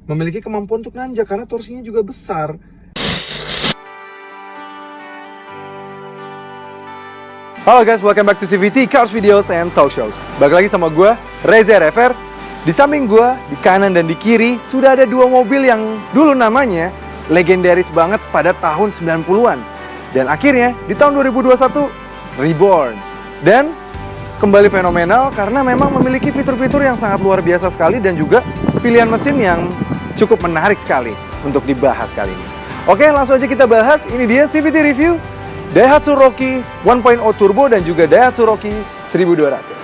memiliki kemampuan untuk nanjak karena torsinya juga besar. Halo guys, welcome back to CVT Cars Videos and Talk Shows. Balik lagi sama gue, Reza RFR. Di samping gue, di kanan dan di kiri, sudah ada dua mobil yang dulu namanya legendaris banget pada tahun 90-an. Dan akhirnya, di tahun 2021, reborn. Dan kembali fenomenal karena memang memiliki fitur-fitur yang sangat luar biasa sekali dan juga pilihan mesin yang cukup menarik sekali untuk dibahas kali ini. Oke, langsung aja kita bahas. Ini dia CVT Review Daihatsu Rocky 1.0 Turbo dan juga Daihatsu Rocky 1200.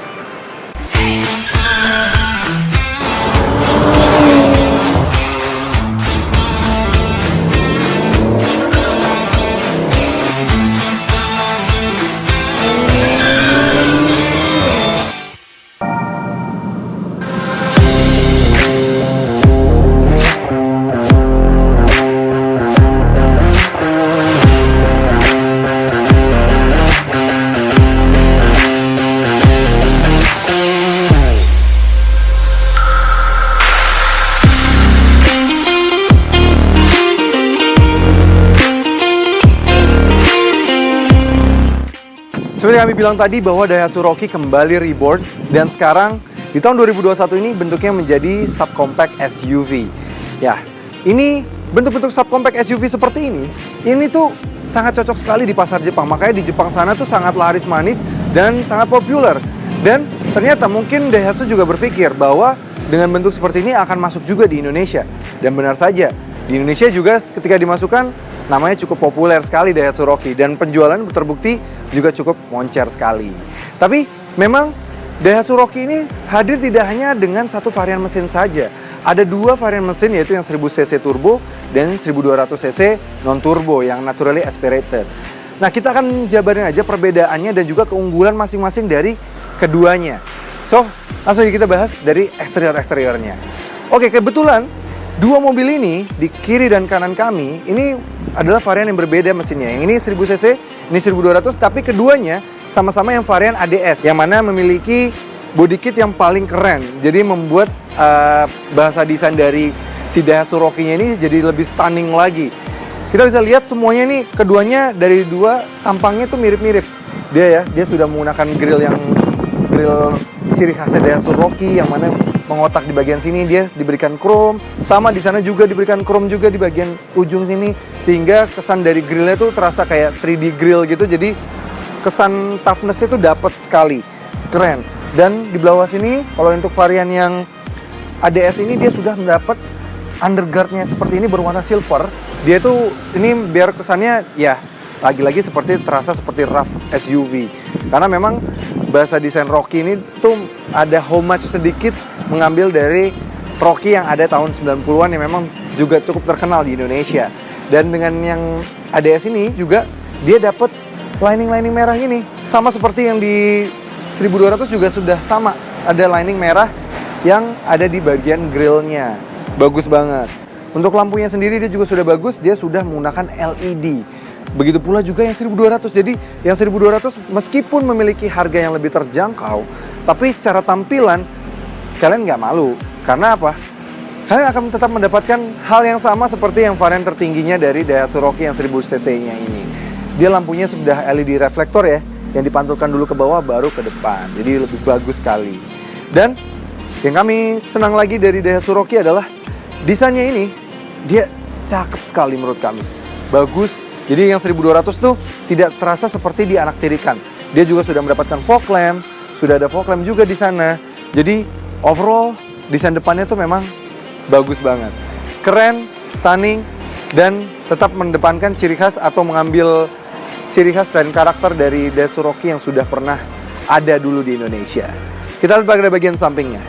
Seperti kami bilang tadi bahwa Daihatsu Rocky kembali reborn dan sekarang di tahun 2021 ini bentuknya menjadi subcompact SUV. Ya, ini bentuk-bentuk subcompact SUV seperti ini tuh sangat cocok sekali di pasar Jepang. Makanya di Jepang sana tuh sangat laris manis dan sangat populer. Dan ternyata mungkin Daihatsu juga berpikir bahwa dengan bentuk seperti ini akan masuk juga di Indonesia. Dan benar saja, di Indonesia juga ketika dimasukkan namanya cukup populer sekali Daihatsu Rocky dan penjualan terbukti juga cukup moncer sekali. Tapi memang Daihatsu Rocky ini hadir tidak hanya dengan satu varian mesin saja. Ada dua varian mesin yaitu yang 1000cc turbo dan 1200cc non turbo yang naturally aspirated. Nah, kita akan jabarin aja perbedaannya dan juga keunggulan masing-masing dari keduanya. So, langsung aja kita bahas dari eksterior-eksteriornya. Oke, kebetulan dua mobil ini di kiri dan kanan kami ini adalah varian yang berbeda mesinnya. Yang ini 1000cc, ini 1200, tapi keduanya sama-sama yang varian ADS yang mana memiliki body kit yang paling keren. Jadi membuat bahasa desain dari si Daihatsu Rocky-nya ini jadi lebih stunning lagi. Kita bisa lihat semuanya ini keduanya dari dua tampangnya tuh mirip-mirip. Dia sudah menggunakan grill ciri khasnya Daihatsu Rocky yang mana mengotak di bagian sini, dia diberikan chrome. Sama di sana juga diberikan chrome juga di bagian ujung sini sehingga kesan dari grillnya tuh terasa kayak 3D grill gitu. Jadi kesan toughness-nya tuh dapat sekali. Keren. Dan di bawah sini kalau untuk varian yang ADS ini dia sudah mendapat underguard-nya seperti ini berwarna silver. Dia tuh ini biar kesannya ya lagi-lagi seperti terasa seperti rough SUV. Karena memang bahasa desain Rocky ini tuh ada homage sedikit mengambil dari Rocky yang ada tahun 90-an yang memang juga cukup terkenal di Indonesia. Dan dengan yang ADS ini juga dia dapat lining merah ini. Sama seperti yang di 1200 juga sudah sama. Ada lining merah yang ada di bagian grillnya. Bagus banget. Untuk lampunya sendiri dia juga sudah bagus. Dia sudah menggunakan LED. Begitu pula juga yang 1200. Jadi yang 1200 meskipun memiliki harga yang lebih terjangkau, tapi secara tampilan kalian nggak malu. Karena apa? Kalian akan tetap mendapatkan hal yang sama seperti yang varian tertingginya dari Daihatsu Rocky yang 1000cc-nya ini. Dia lampunya sudah LED reflektor ya, yang dipantulkan dulu ke bawah baru ke depan. Jadi lebih bagus sekali. Dan yang kami senang lagi dari Daihatsu Rocky adalah desainnya ini. Dia cakep sekali menurut kami. Bagus. Jadi yang 1200 tuh tidak terasa seperti dianaktirikan. Dia juga sudah mendapatkan fog lamp, sudah ada fog lamp juga di sana. Jadi overall desain depannya tuh memang bagus banget. Keren, stunning, dan tetap mendepankan ciri khas atau mengambil ciri khas dan karakter dari Daihatsu Rocky yang sudah pernah ada dulu di Indonesia. Kita lihat pada bagian sampingnya.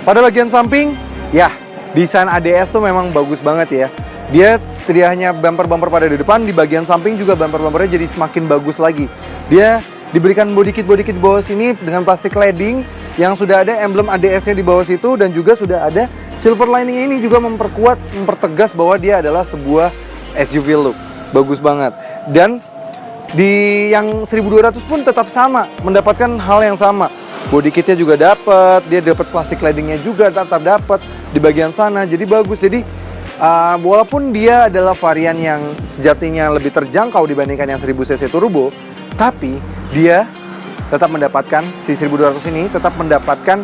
Pada bagian samping, ya desain ADS tuh memang bagus banget ya. Dia tidak hanya bumper-bumper pada di depan, di bagian samping juga bumper-bumpernya jadi semakin bagus lagi. Dia diberikan body kit di bawah sini dengan plastik cladding yang sudah ada emblem ADS-nya di bawah situ dan juga sudah ada silver lining. Ini juga mempertegas bahwa dia adalah sebuah SUV look. Bagus banget. Dan di yang 1200 pun tetap sama, mendapatkan hal yang sama. body kitnya juga dapat, dia dapat plastik claddingnya juga tetap dapat di bagian sana, jadi bagus. Jadi walaupun dia adalah varian yang sejatinya lebih terjangkau dibandingkan yang 1000cc turbo, tapi dia tetap mendapatkan, si 1200 ini tetap mendapatkan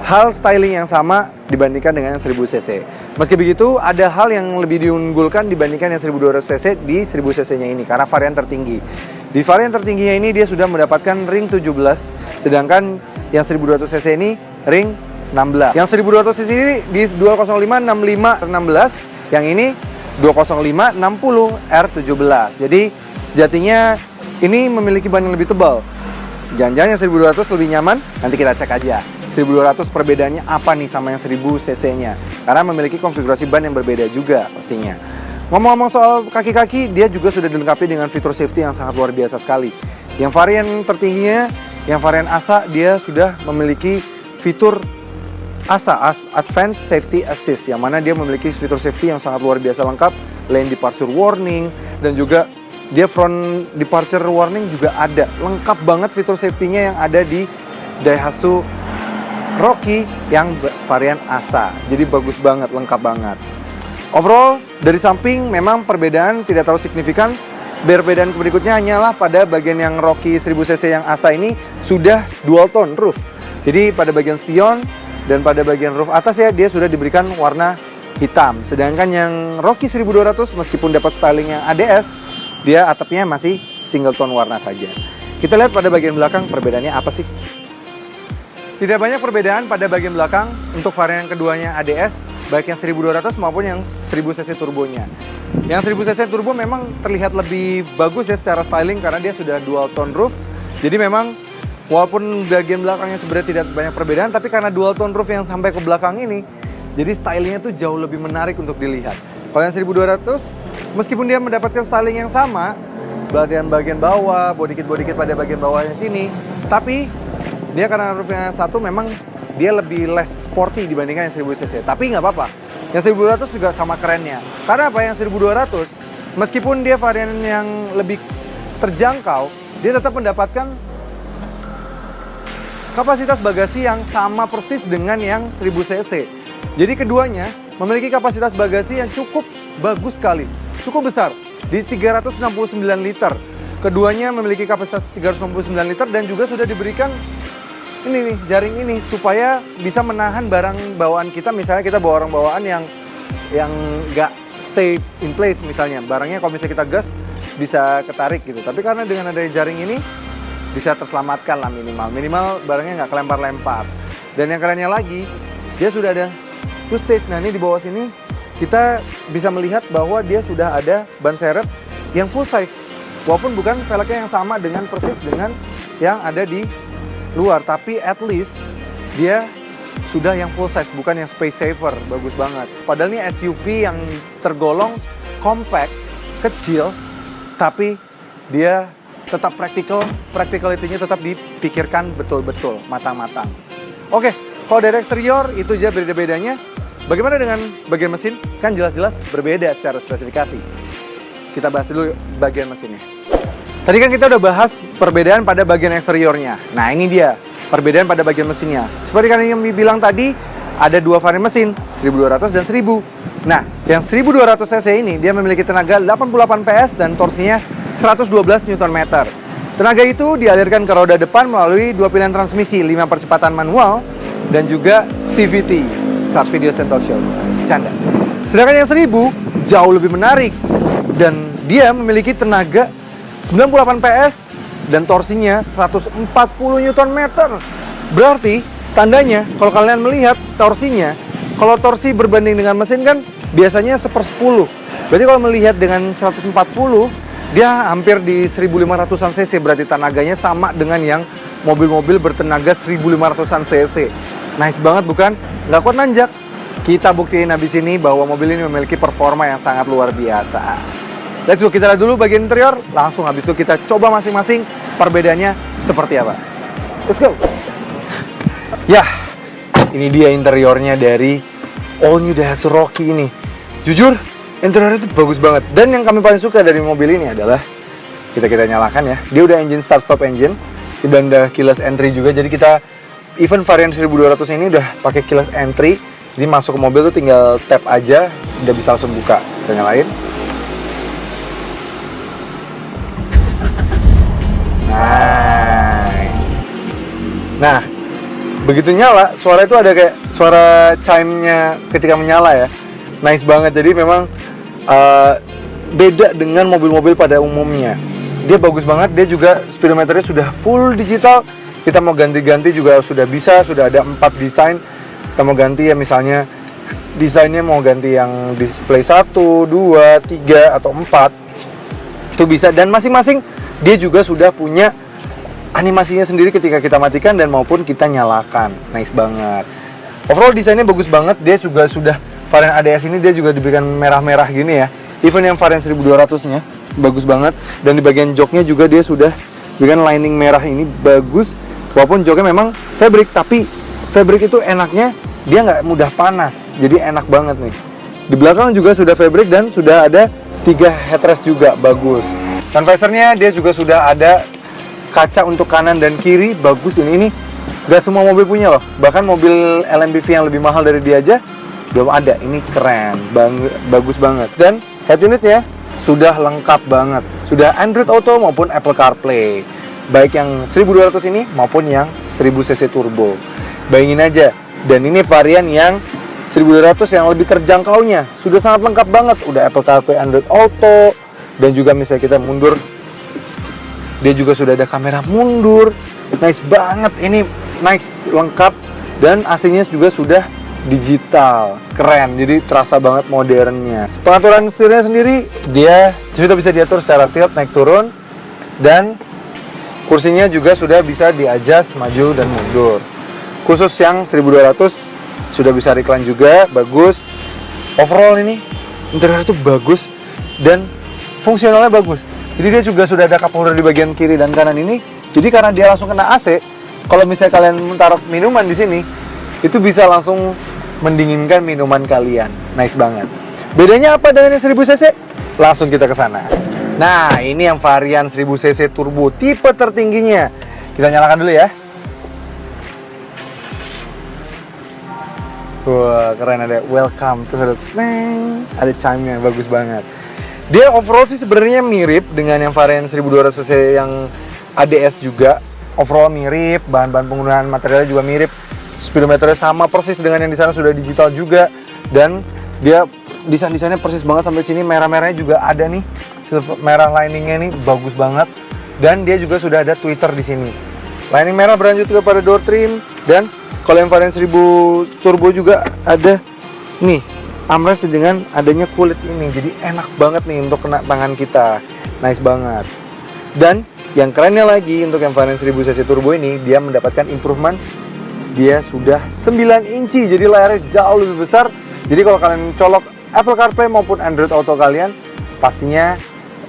hal styling yang sama dibandingkan dengan yang 1000cc. Meski begitu, ada hal yang lebih diunggulkan dibandingkan yang 1200cc di 1000cc-nya ini, karena varian tertinggi. Di varian tertingginya ini dia sudah mendapatkan ring 17, sedangkan yang 1200cc ini ring 16. Yang 1200cc ini di 205 65 16, yang ini 205 60 R17. Jadi sejatinya ini memiliki ban yang lebih tebal. Jangan-jangan yang 1200 lebih nyaman, nanti kita cek aja. 1200 perbedaannya apa nih sama yang 1000cc-nya? Karena memiliki konfigurasi ban yang berbeda juga pastinya. Ngomong-ngomong soal kaki-kaki, dia juga sudah dilengkapi dengan fitur safety yang sangat luar biasa sekali. Yang varian tertingginya, yang varian ASA, dia sudah memiliki fitur ASA, Advanced Safety Assist, yang mana dia memiliki fitur safety yang sangat luar biasa lengkap, lane departure warning, dan juga dia front departure warning juga ada. Lengkap banget fitur safety-nya yang ada di Daihatsu Rocky yang varian ASA. Jadi bagus banget, lengkap banget. Overall, dari samping memang perbedaan tidak terlalu signifikan. Perbedaan berikutnya hanyalah pada bagian yang Rocky 1000cc yang ASA ini sudah dual tone roof. Jadi pada bagian spion dan pada bagian roof atas ya, dia sudah diberikan warna hitam. Sedangkan yang Rocky 1200 meskipun dapat styling yang ADS, dia atapnya masih single tone warna saja. Kita lihat pada bagian belakang perbedaannya apa sih? Tidak banyak perbedaan pada bagian belakang untuk varian keduanya ADS, baik yang 1200 maupun yang 1000cc turbonya. Yang 1000cc turbo memang terlihat lebih bagus ya secara styling karena dia sudah dual tone roof. Jadi memang walaupun bagian belakangnya sebenarnya tidak banyak perbedaan, tapi karena dual tone roof yang sampai ke belakang ini, jadi stylingnya tuh jauh lebih menarik untuk dilihat. Kalau yang 1200, meskipun dia mendapatkan styling yang sama, bagian bawah, body kit pada bagian bawahnya sini, tapi dia karena roofnya satu memang dia lebih less sporty dibandingkan yang 1000cc. Tapi nggak apa-apa, yang 1200 juga sama kerennya. Karena apa, yang 1200 meskipun dia varian yang lebih terjangkau, dia tetap mendapatkan kapasitas bagasi yang sama persis dengan yang 1000cc. Jadi keduanya memiliki kapasitas bagasi yang cukup bagus sekali, cukup besar, di 369 liter. Keduanya memiliki kapasitas 369 liter dan juga sudah diberikan ini nih, jaring ini supaya bisa menahan barang bawaan kita. Misalnya kita bawa orang bawaan yang nggak stay in place, misalnya barangnya kalau misalnya kita gas bisa ketarik gitu. Tapi karena dengan ada jaring ini bisa terselamatkan lah minimal barangnya nggak kelempar-lempar. Dan yang kerennya lagi, dia sudah ada two stage. Nah ini di bawah sini kita bisa melihat bahwa dia sudah ada ban serep yang full size, walaupun bukan velgnya yang sama dengan persis dengan yang ada di luar, tapi at least dia sudah yang full size, bukan yang space saver. Bagus banget. Padahal ini SUV yang tergolong compact, kecil, tapi dia tetap practicality-nya tetap dipikirkan betul-betul, matang-matang. Oke, kalau dari eksterior itu aja beda-bedanya. Bagaimana dengan bagian mesin? Kan jelas-jelas berbeda secara spesifikasi. Kita bahas dulu bagian mesinnya. Tadi kan kita udah bahas perbedaan pada bagian eksteriornya. Nah ini dia perbedaan pada bagian mesinnya. Seperti kan yang dibilang tadi, ada dua varian mesin, 1200 dan 1000. Nah, yang 1200cc ini dia memiliki tenaga 88 PS dan torsinya 112 Nm. Tenaga itu dialirkan ke roda depan melalui dua pilihan transmisi, 5 percepatan manual dan juga CVT, Clutch Video Center Show. Canda. Sedangkan yang 1000 jauh lebih menarik dan dia memiliki tenaga 98 PS dan torsinya 140 Nm. Berarti tandanya kalau kalian melihat torsinya, kalau torsi berbanding dengan mesin kan biasanya 1/10. Berarti kalau melihat dengan 140, dia hampir di 1500-an cc. Berarti tenaganya sama dengan yang mobil-mobil bertenaga 1500-an cc. Nice banget bukan? Nggak kuat nanjak. Kita buktiin habis ini bahwa mobil ini memiliki performa yang sangat luar biasa. Let's go, kita lihat dulu bagian interior, langsung habis itu kita coba masing-masing perbedaannya seperti apa. Let's go. Ya, ini dia interiornya dari all new Daihatsu Rocky ini. Jujur, interiornya itu bagus banget. Dan yang kami paling suka dari mobil ini adalah kita nyalakan ya. Dia udah engine start stop engine dan udah keyless entry juga. Jadi kita even varian 1200 ini udah pakai keyless entry. Jadi masuk ke mobil tuh tinggal tap aja, udah bisa langsung buka. Kita nyalain. Nah, begitu nyala, suara itu ada kayak suara chime-nya ketika menyala ya. Nice banget, jadi memang beda dengan mobil-mobil pada umumnya. Dia bagus banget, dia juga speedometernya sudah full digital. Kita mau ganti-ganti juga sudah bisa, sudah ada 4 desain. Kita mau ganti ya misalnya desainnya mau ganti yang display 1, 2, 3, atau 4. Itu bisa, dan masing-masing dia juga sudah punya animasinya sendiri ketika kita matikan dan maupun kita nyalakan. Nice banget. Overall desainnya bagus banget. Dia juga sudah varian ADS ini dia juga diberikan merah-merah gini ya. Even yang varian 1200-nya bagus banget, dan di bagian joknya juga dia sudah diberikan lining merah ini bagus. Walaupun joknya memang fabric, tapi fabric itu enaknya dia nggak mudah panas. Jadi enak banget nih. Di belakang juga sudah fabric dan sudah ada 3 headrest juga bagus. Sun visornya dia juga sudah ada kaca untuk kanan dan kiri, bagus ini gak semua mobil punya loh, bahkan mobil LMPV yang lebih mahal dari dia aja belum ada. Ini keren, bagus banget. Dan head unitnya sudah lengkap banget, sudah Android Auto maupun Apple CarPlay, baik yang 1200 ini maupun yang 1000cc turbo. Bayangin aja, dan ini varian yang 1200 yang lebih terjangkaunya, sudah sangat lengkap banget, udah Apple CarPlay, Android Auto, dan juga misalnya kita mundur, dia juga sudah ada kamera mundur. Nice banget, ini nice, lengkap, dan AC-nya juga sudah digital, keren, jadi terasa banget modernnya. Pengaturan setirnya sendiri dia sudah bisa diatur secara tilt, naik turun, dan kursinya juga sudah bisa di-adjust maju dan mundur. Khusus yang 1200 sudah bisa recline juga, bagus. Overall ini interior itu bagus dan fungsionalnya bagus. Jadi dia juga sudah ada cup holder di bagian kiri dan kanan ini. Jadi karena dia langsung kena AC, kalau misalnya kalian taruh minuman di sini, itu bisa langsung mendinginkan minuman kalian. Nice banget. Bedanya apa dengan yang 1000cc? Langsung kita ke sana. Nah, ini yang varian 1000cc turbo tipe tertingginya. Kita nyalakan dulu ya. Wah, keren, ada welcome, terus ada chime-nya, bagus banget. Dia overall sih sebenarnya mirip dengan yang varian 1200cc yang ADS juga. Overall mirip, bahan-bahan penggunaan materialnya juga mirip. Speedometernya sama persis dengan yang di sana, sudah digital juga. Dan dia desain-desainnya persis banget sampai sini. Merah-merahnya juga ada nih. Silver merah liningnya nih bagus banget. Dan dia juga sudah ada tweeter di sini. Lining merah berlanjut juga pada door trim. Dan kalau yang varian 1000 turbo juga ada nih armrest dengan adanya kulit ini, jadi enak banget nih untuk kena tangan kita. Nice banget. Dan yang kerennya lagi, untuk yang varian 1000cc turbo ini dia mendapatkan improvement, dia sudah 9 inci, jadi layarnya jauh lebih besar. Jadi kalau kalian colok Apple CarPlay maupun Android Auto kalian, pastinya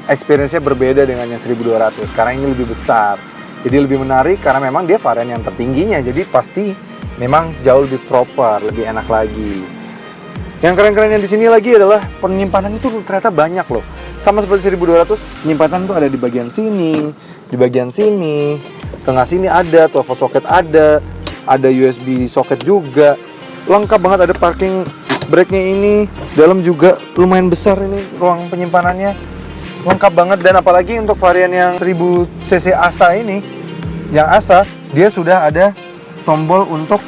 experience-nya berbeda dengan yang 1200 karena ini lebih besar. Jadi lebih menarik karena memang dia varian yang tertingginya, jadi pasti memang jauh lebih proper, lebih enak lagi. Yang keren-kerennya di sini lagi adalah penyimpanan itu ternyata banyak loh. Sama seperti 1200, penyimpanan tuh ada di bagian sini, di bagian sini, tengah sini ada, 12 volt socket ada USB socket juga. Lengkap banget, ada parking brake-nya ini. Dalam juga lumayan besar ini ruang penyimpanannya. Lengkap banget, dan apalagi untuk varian yang 1000cc ASA ini, yang ASA, dia sudah ada tombol untuk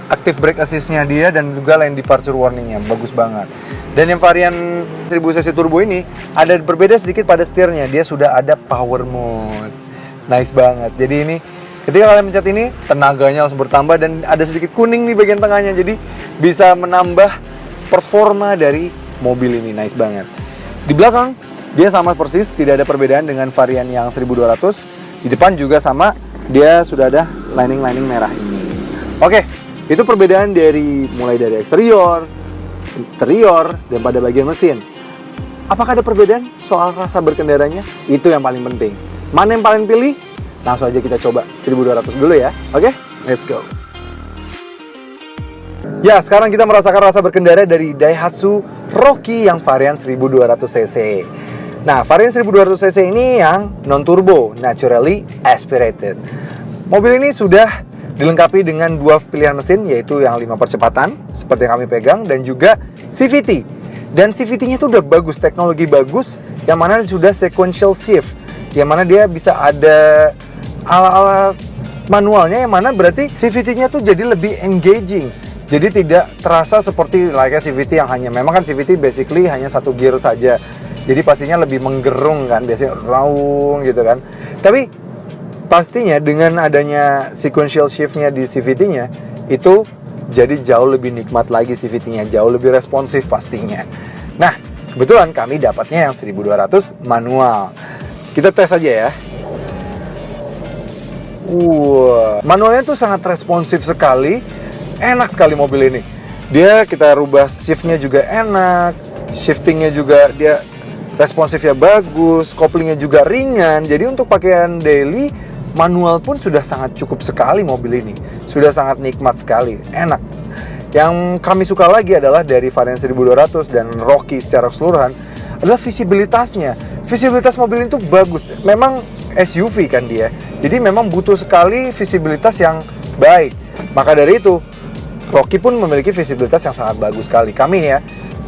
active brake assist-nya dia dan juga lane departure warning-nya, bagus banget. Dan yang varian 1000cc turbo ini ada berbeda sedikit pada setirnya, dia sudah ada power mode. Nice banget. Jadi ini ketika kalian pencet ini, tenaganya langsung bertambah dan ada sedikit kuning di bagian tengahnya, jadi bisa menambah performa dari mobil ini. Nice banget. Di belakang dia sama persis, tidak ada perbedaan dengan varian yang 1200. Di depan juga sama, dia sudah ada lining-lining merah ini. Oke, itu perbedaan mulai dari eksterior, interior, dan pada bagian mesin. Apakah ada perbedaan soal rasa berkendaranya? Itu yang paling penting. Mana yang paling pilih? Langsung aja kita coba 1200 dulu ya. Oke, let's go. Ya, sekarang kita merasakan rasa berkendara dari Daihatsu Rocky yang varian 1200cc. Nah, varian 1200cc ini yang non-turbo, naturally aspirated. Mobil ini sudah dilengkapi dengan dua pilihan mesin, yaitu yang 5 percepatan seperti yang kami pegang, dan juga CVT. Dan CVT-nya itu udah bagus, teknologi bagus, yang mana sudah sequential shift, yang mana dia bisa ada ala-ala manualnya, yang mana berarti CVT-nya tuh jadi lebih engaging. Jadi tidak terasa seperti layaknya CVT yang hanya, memang kan CVT basically hanya satu gear saja. Jadi pastinya lebih menggerung kan, biasanya raung gitu kan. Tapi pastinya dengan adanya sequential shift-nya di CVT-nya, itu jadi jauh lebih nikmat lagi CVT-nya, jauh lebih responsif pastinya. Nah, kebetulan kami dapatnya yang 1200 manual. Kita tes aja ya. Manualnya tuh sangat responsif sekali, enak sekali mobil ini. Dia kita rubah shift-nya juga enak, shifting-nya juga dia responsifnya bagus, koplingnya juga ringan. Jadi untuk pakaian daily, manual pun sudah sangat cukup sekali mobil ini. Sudah sangat nikmat sekali, enak. Yang kami suka lagi adalah dari varian 1200 dan Rocky secara keseluruhan adalah visibilitasnya. Visibilitas mobil ini tuh bagus. Memang SUV kan dia. Jadi memang butuh sekali visibilitas yang baik. Maka dari itu, Rocky pun memiliki visibilitas yang sangat bagus sekali. Kami ya,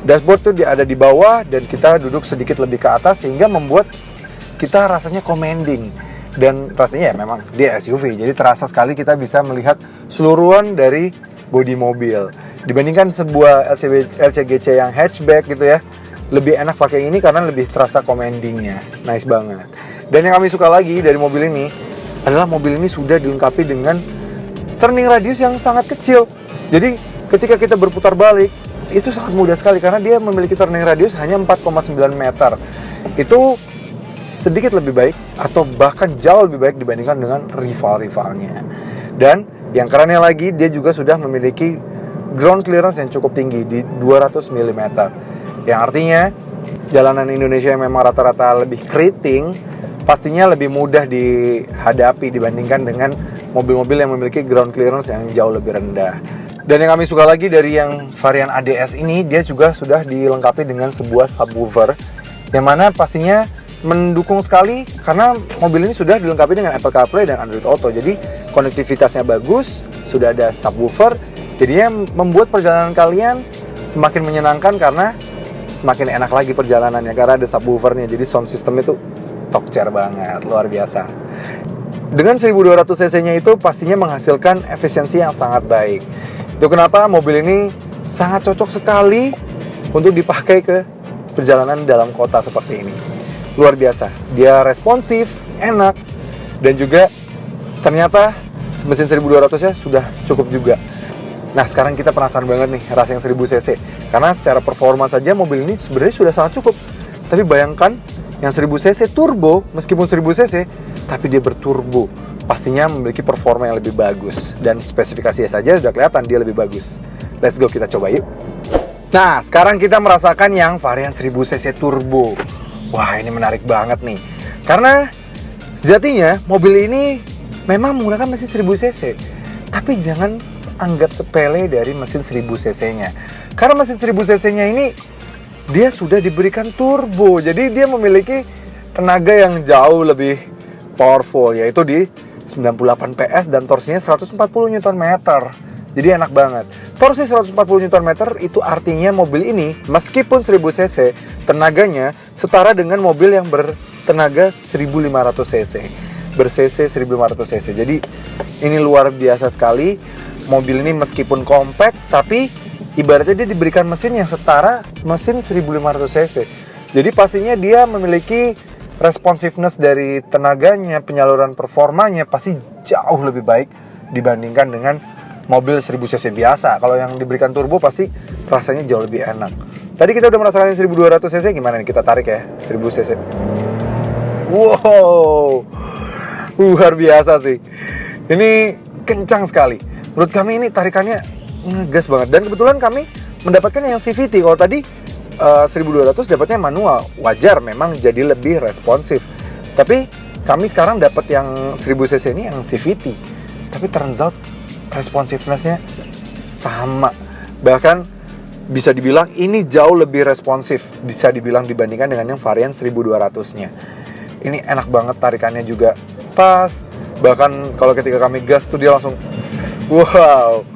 dashboard tuh ada di bawah dan kita duduk sedikit lebih ke atas sehingga membuat kita rasanya commanding. Dan rasanya ya memang dia SUV, jadi terasa sekali kita bisa melihat seluruhan dari bodi mobil. Dibandingkan sebuah LCGC yang hatchback gitu ya, lebih enak pakai ini karena lebih terasa commandingnya. Nice banget. Dan yang kami suka lagi dari mobil ini adalah mobil ini sudah dilengkapi dengan turning radius yang sangat kecil. Jadi ketika kita berputar balik, itu sangat mudah sekali karena dia memiliki turning radius hanya 4,9 meter. Itu sedikit lebih baik atau bahkan jauh lebih baik dibandingkan dengan rival-rivalnya. Dan yang kerennya lagi, dia juga sudah memiliki ground clearance yang cukup tinggi di 200 mm. Yang artinya jalanan Indonesia yang memang rata-rata lebih keriting, pastinya lebih mudah dihadapi dibandingkan dengan mobil-mobil yang memiliki ground clearance yang jauh lebih rendah. Dan yang kami suka lagi dari yang varian ADS ini, dia juga sudah dilengkapi dengan sebuah subwoofer, yang mana pastinya mendukung sekali karena mobil ini sudah dilengkapi dengan Apple CarPlay dan Android Auto. Jadi konektivitasnya bagus, sudah ada subwoofer, jadinya membuat perjalanan kalian semakin menyenangkan karena semakin enak lagi perjalanannya karena ada subwoofernya. Jadi sound system itu top tier banget, luar biasa. Dengan 1200 cc-nya itu pastinya menghasilkan efisiensi yang sangat baik. Itu kenapa mobil ini sangat cocok sekali untuk dipakai ke perjalanan dalam kota seperti ini. Luar biasa, dia responsif, enak, dan juga ternyata mesin 1200-nya sudah cukup juga. Nah, sekarang kita penasaran banget nih rasa yang 1000 cc. Karena secara performa saja mobil ini sebenarnya sudah sangat cukup. Tapi bayangkan yang 1000 cc turbo, meskipun 1000 cc, tapi dia berturbo. Pastinya memiliki performa yang lebih bagus. Dan spesifikasinya saja sudah kelihatan dia lebih bagus. Let's go, kita coba yuk. Nah, sekarang kita merasakan yang varian 1000 cc turbo. Wah, ini menarik banget nih. Karena sejatinya mobil ini memang menggunakan mesin 1000 cc. Tapi jangan anggap sepele dari mesin 1000 cc-nya. Karena mesin 1000 cc-nya ini dia sudah diberikan turbo. Jadi dia memiliki tenaga yang jauh lebih powerful, yaitu di 98 PS dan torsinya 140 Nm. Jadi enak banget. Torsi 140 Nm itu artinya mobil ini meskipun 1000 cc, tenaganya setara dengan mobil yang bertenaga 1500 cc. Ber-cc 1500 cc. Jadi ini luar biasa sekali. Mobil ini meskipun compact tapi ibaratnya dia diberikan mesin yang setara mesin 1500 cc. Jadi pastinya dia memiliki responsiveness dari tenaganya, penyaluran performanya pasti jauh lebih baik dibandingkan dengan mobil 1000 cc biasa. Kalau yang diberikan turbo pasti rasanya jauh lebih enak. Tadi kita udah merasakan 1200 cc, gimana nih kita tarik ya 1000 cc. Wow, luar biasa sih. Ini kencang sekali. Menurut kami ini tarikannya ngegas banget. Dan kebetulan kami mendapatkan yang CVT. Kalau tadi 1200 dapatnya manual. Wajar memang jadi lebih responsif. Tapi kami sekarang dapat yang 1000 cc ini yang CVT. Tapi turns out responsiveness-nya sama. Bahkan bisa dibilang ini jauh lebih responsif. Bisa dibilang dibandingkan dengan yang varian 1200-nya. Ini enak banget, tarikannya juga pas. Bahkan kalau ketika kami gas tuh dia langsung Wow,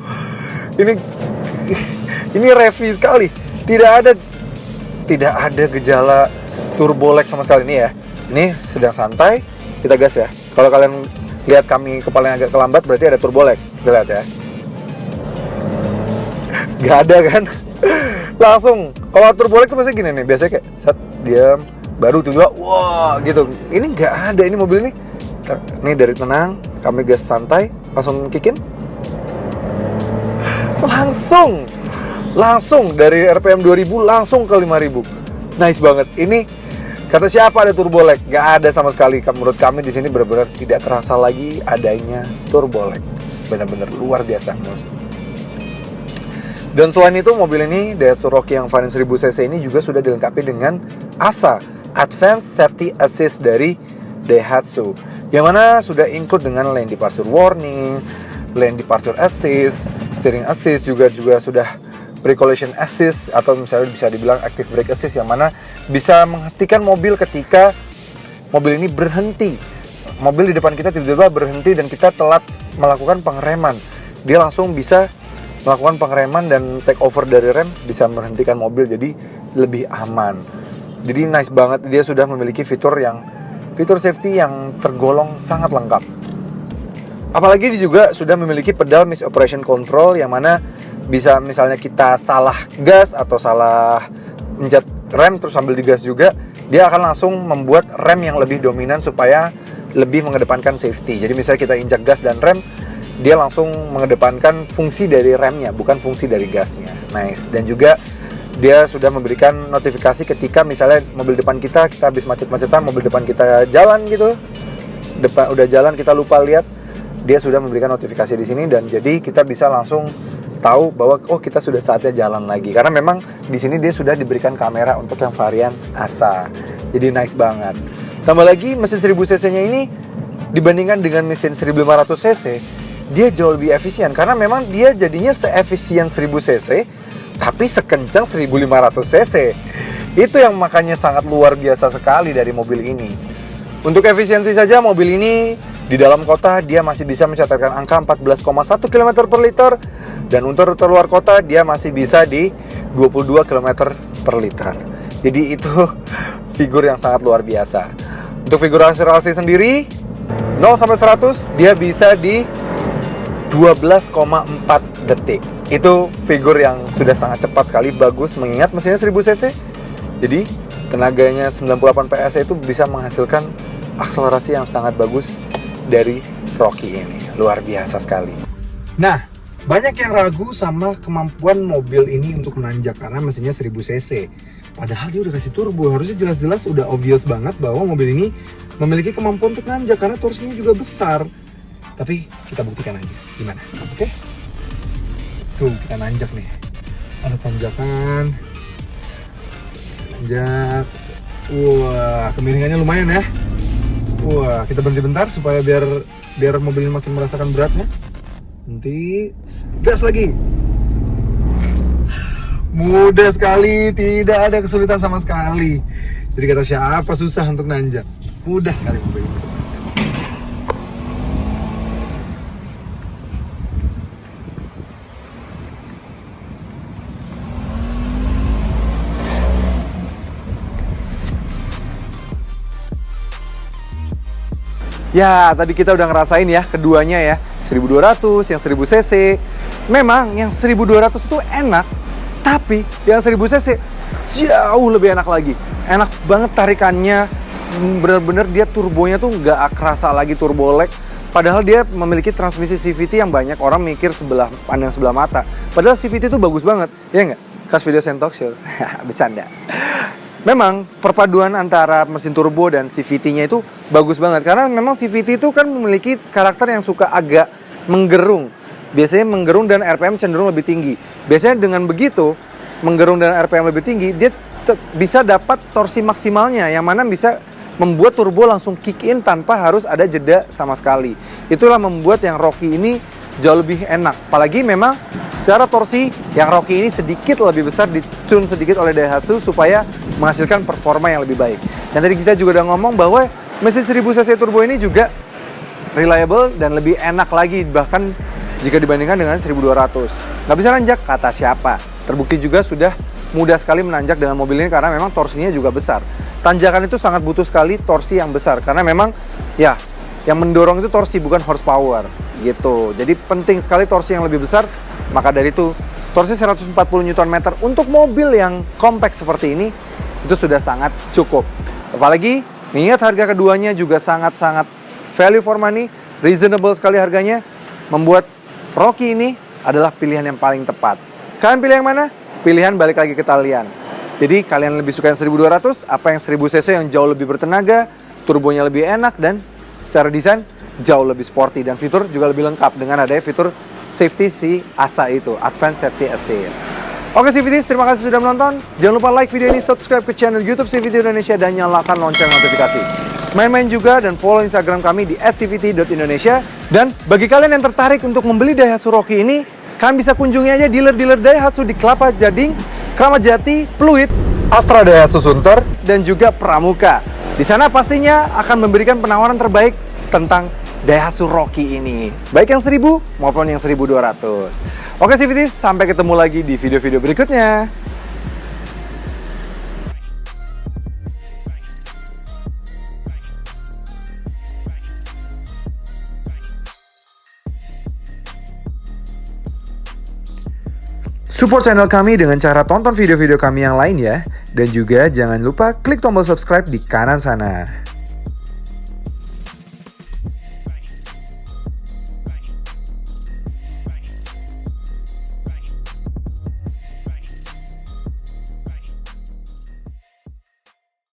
ini revi sekali. Tidak ada gejala turbo lag sama sekali nih ya. Ini sedang santai, kita gas ya. Kalau kalian lihat kami kepala yang agak kelambat, berarti ada turbo lag. Kita lihat ya. Gak ada kan? Langsung. Kalau turbo lag tuh biasanya gini nih. Biasanya kayak set, diam, baru tiba-tiba wah gitu. Ini nggak ada, ini mobil ini. Nih dari tenang, kami gas santai, langsung kick in. Langsung dari RPM 2000 langsung ke 5000. Nice banget. Ini kata siapa ada turbo lag? Gak ada sama sekali. Menurut kami di sini benar-benar tidak terasa lagi adanya turbo lag. Benar-benar luar biasa, Mas. Dan selain itu mobil ini Daihatsu Rocky yang varian 1000cc ini juga sudah dilengkapi dengan ASA, Advanced Safety Assist dari Daihatsu, yang mana sudah include dengan lane departure warning, lane departure assist, steering assist, juga sudah pre-collision assist, atau misalnya bisa dibilang active brake assist, yang mana bisa menghentikan mobil ketika mobil ini berhenti. Mobil di depan kita tiba-tiba berhenti dan kita telat melakukan pengereman. Dia langsung bisa melakukan pengereman dan take over dari rem, bisa menghentikan mobil, jadi lebih aman. Jadi nice banget, dia sudah memiliki fitur safety yang tergolong sangat lengkap. Apalagi dia juga sudah memiliki pedal misoperation control, yang mana bisa misalnya kita salah gas atau salah mencet rem terus sambil digas juga, dia akan langsung membuat rem yang lebih dominan supaya lebih mengedepankan safety. Jadi misalnya kita injak gas dan rem, dia langsung mengedepankan fungsi dari remnya, bukan fungsi dari gasnya. Nice. Dan juga dia sudah memberikan notifikasi ketika misalnya mobil depan kita habis macet-macetan, mobil depan kita jalan gitu, udah jalan kita lupa lihat, dia sudah memberikan notifikasi di sini, dan jadi kita bisa langsung tahu bahwa oh kita sudah saatnya jalan lagi, karena memang di sini dia sudah diberikan kamera untuk yang varian ASA. Jadi nice banget. Tambah lagi mesin 1000cc-nya ini dibandingkan dengan mesin 1500cc, dia jauh lebih efisien, karena memang dia jadinya seefisien 1000cc tapi sekencang 1500cc. Itu yang makanya sangat luar biasa sekali dari mobil ini. Untuk efisiensi saja, mobil ini di dalam kota dia masih bisa mencatatkan angka 14,1 km per liter, dan untuk luar kota dia masih bisa di 22 km per liter. Jadi itu figur yang sangat luar biasa. Untuk figur akselerasi sendiri 0 sampai 100 dia bisa di 12,4 detik. Itu figur yang sudah sangat cepat sekali, bagus mengingat mesinnya 1000cc. Jadi tenaganya 98 PS itu bisa menghasilkan akselerasi yang sangat bagus dari Rocky ini. Luar biasa sekali. Nah, banyak yang ragu sama kemampuan mobil ini untuk menanjak karena mesinnya 1000cc. Padahal dia udah kasih turbo, harusnya jelas-jelas udah obvious banget bahwa mobil ini memiliki kemampuan untuk nanjak karena torsinya juga besar. Tapi kita buktikan aja gimana, oke? Let's go, kita nanjak nih. Ada tanjakan, nanjak. Wah, kemiringannya lumayan ya. Wah, kita berhenti bentar supaya biar mobil ini makin merasakan beratnya. Nanti gas lagi. Mudah sekali, tidak ada kesulitan sama sekali. Jadi kata siapa susah untuk nanjak? Mudah sekali mobil ini. Ya, tadi kita udah ngerasain ya keduanya ya, 1200, yang 1000cc. Memang yang 1200 itu enak, tapi yang 1000cc jauh lebih enak lagi. Enak banget tarikannya, bener-bener dia turbonya tuh nggak kerasa lagi turbo lag. Padahal dia memiliki transmisi CVT yang banyak orang mikir pandang sebelah mata. Padahal CVT itu bagus banget, ya nggak? Kas video Sentok Shows, bercanda. Memang perpaduan antara mesin turbo dan CVT-nya itu bagus banget, karena memang CVT itu kan memiliki karakter yang suka agak menggerung. Biasanya menggerung dan RPM cenderung lebih tinggi. Biasanya dengan begitu, menggerung dan RPM lebih tinggi, dia bisa dapat torsi maksimalnya, yang mana bisa membuat turbo langsung kick in tanpa harus ada jeda sama sekali. Itulah membuat yang Rocky ini jauh lebih enak. Apalagi memang secara torsi yang Rocky ini sedikit lebih besar, ditune sedikit oleh Daihatsu supaya menghasilkan performa yang lebih baik. Dan tadi kita juga udah ngomong bahwa mesin 1000cc turbo ini juga reliable dan lebih enak lagi. Bahkan jika dibandingkan dengan 1200. Nggak bisa nanjak, kata siapa? Terbukti juga sudah mudah sekali menanjak dengan mobil ini karena memang torsinya juga besar. Tanjakan itu sangat butuh sekali torsi yang besar karena memang ya yang mendorong itu torsi bukan horsepower gitu. Jadi penting sekali torsi yang lebih besar. Maka dari itu torsi 140 Nm untuk mobil yang compact seperti ini itu sudah sangat cukup. Apalagi mengingat harga keduanya juga sangat-sangat value for money, reasonable sekali harganya, membuat Rocky ini adalah pilihan yang paling tepat. Kalian pilih yang mana? Pilihan balik lagi ke kalian. Jadi kalian lebih suka yang 1200, apa yang 1000 cc yang jauh lebih bertenaga, turbonya lebih enak, dan secara desain jauh lebih sporty, dan fitur juga lebih lengkap dengan adanya fitur safety si ASA itu, Advanced Safety Assist. Oke CVTs, terima kasih sudah menonton. Jangan lupa like video ini, subscribe ke channel YouTube CVT Indonesia, dan nyalakan lonceng notifikasi. Main-main juga dan follow Instagram kami di @cvt.indonesia. Dan bagi kalian yang tertarik untuk membeli Daihatsu Rocky ini, kalian bisa kunjungi aja dealer-dealer Daihatsu di Kelapa Gading, Kramat Jati, Pluit, Astra Daihatsu Sunter, dan juga Pramuka. Di sana pastinya akan memberikan penawaran terbaik tentang Daihatsu Rocky ini, baik yang 1000 maupun yang 1200. Oke CVTs, sampai ketemu lagi di video-video berikutnya. Support channel kami dengan cara tonton video-video kami yang lain ya. Dan juga jangan lupa klik tombol subscribe di kanan sana.